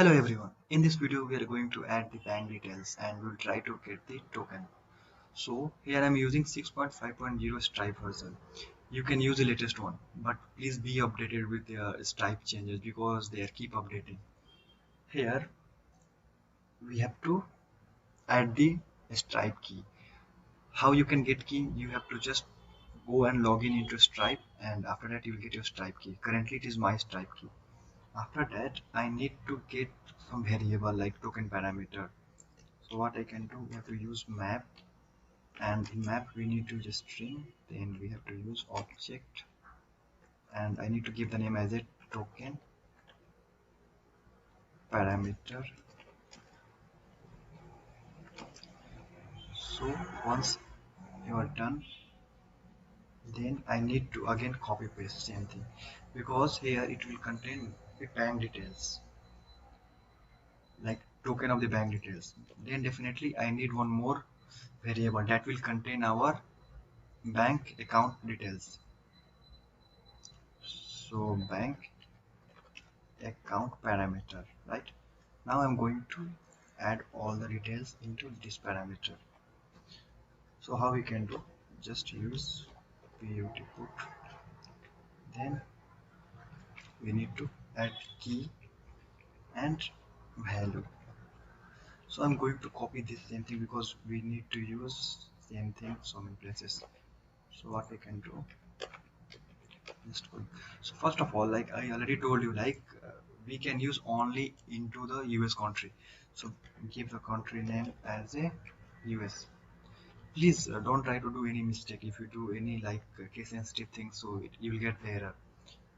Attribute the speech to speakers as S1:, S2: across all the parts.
S1: Hello everyone. In this video we are going to add the bank details and we'll try to get the token. So here I'm using 6.5.0 Stripe version. You can use the latest one, but please be updated with the Stripe changes because they keep updating. Here we have to add the Stripe key. How you can get key? You have to just go and log in into Stripe, and after that you will get your Stripe key. Currently it is my Stripe key. After that I need to get some variable like token parameter. So what I can do, we have to use map, and in map we need to use string, then we have to use object, and I need to give the name as a token parameter. So once you are done, then I need to again copy paste same thing, because here it will contain the bank details, like token of the bank details. Then definitely I need one more variable that will contain our bank account details. So bank account parameter, right? Now I'm going to add all the details into this parameter. So how we can do, just use put, then we need to add key and value. So I'm going to copy this same thing because we need to use same thing so many places. So what we can do, just go. So first of all, like I already told you, like we can use only into the US country. So give the country name as a US. Please don't try to do any mistake. If you do any like case sensitive thing, so you will get the error.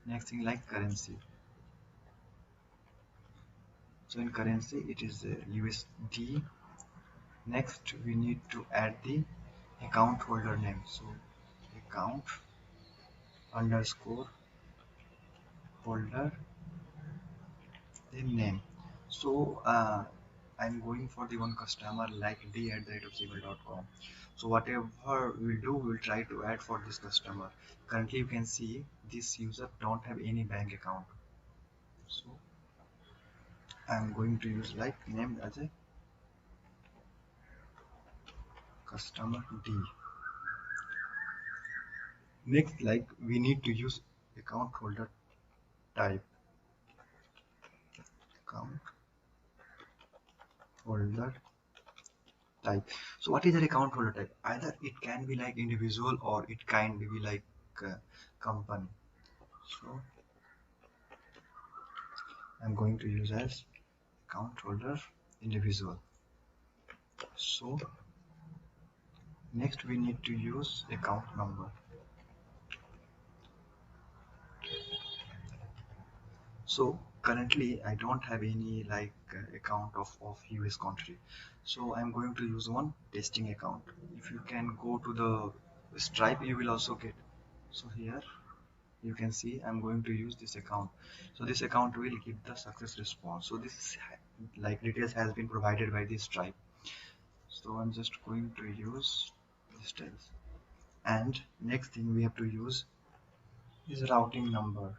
S1: Next thing, like currency. So in currency it is USD. Next we need to add the account holder name. So account underscore holder, then name. So I'm going for the one customer like d@gmail.com. So whatever we'll do, we'll try to add for this customer. Currently you can see this user don't have any bank account. So I'm going to use like name as a customer D. Next, like we need to use account holder type. Account holder type. So what is an account holder type? Either it can be like individual or it can be like company. So I'm going to use as account holder individual. So next we need to use account number. So currently I don't have any like account of US country, so I'm going to use one testing account. If you can go to the Stripe, you will also get. So here you can see I'm going to use this account. So this account will give the success response. So this like details has been provided by this Stripe. So I'm just going to use this details. And next thing we have to use is routing number.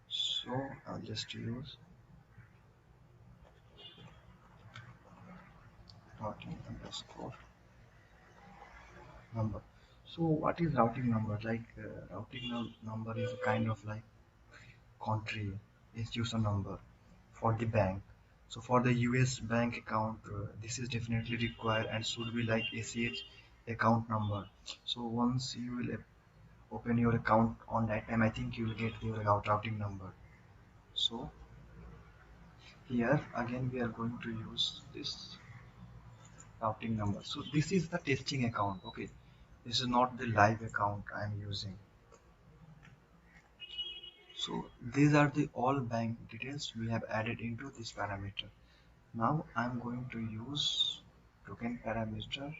S1: So I'll just use routing underscore number. So what is routing number? Like routing number is a kind of like country institution number for the bank. So for the US bank account, this is definitely required and should be like ACH account number. So once you will open your account on that time, I think you will get your routing number. So here again we are going to use this routing number. So this is the testing account. Okay, this is not the live account I am using. So these are the all bank details we have added into this parameter. Now I'm going to use token parameter,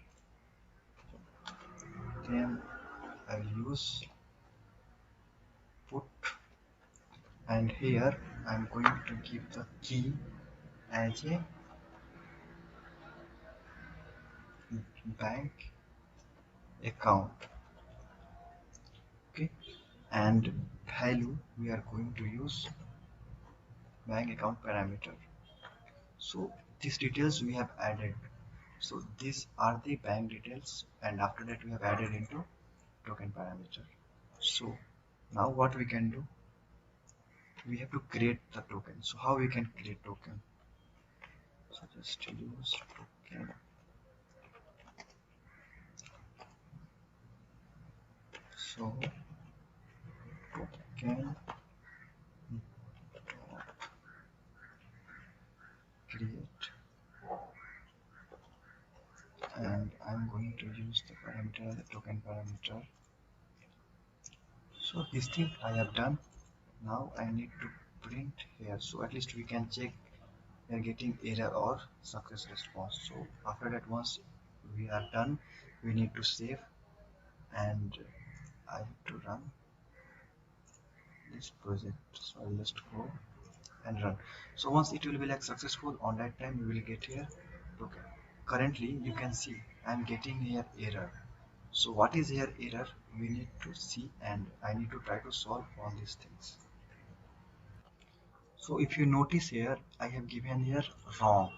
S1: then I'll use put, and here I'm going to give the key as a bank account. Okay, and value we are going to use bank account parameter. So these details we have added. So these are the bank details, and after that we have added into token parameter. So now what we can do, we have to create the token. So how we can create token? So just use token. So token create, and I'm going to use the parameter, the token parameter. So this thing I have done. Now I need to print here, so at least we can check we are getting error or success response. So after that, once we are done, we need to save, and I have to run this project. So I'll just go and run. So once it will be like successful, on that time we will get here. Okay, currently you can see I'm getting here error. So what is here error, we need to see, and I need to try to solve all these things. So if you notice here, I have given here wrong,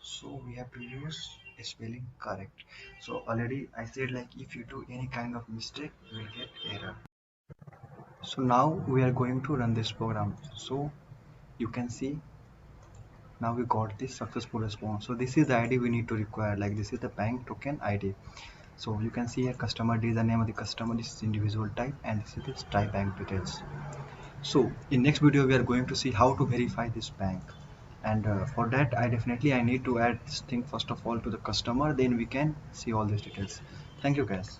S1: so we have to use spelling correct. So already I said, like, if you do any kind of mistake, you will get error. So now we are going to run this program. So you can see now we got this successful response. So this is the ID we need to require, like this is the bank token ID. So you can see here customer D is the name of the customer, this is individual type, and this is the type bank details. So in next video we are going to see how to verify this bank, and for that I need to add this thing first of all to the customer, then we can see all these details. Thank you guys.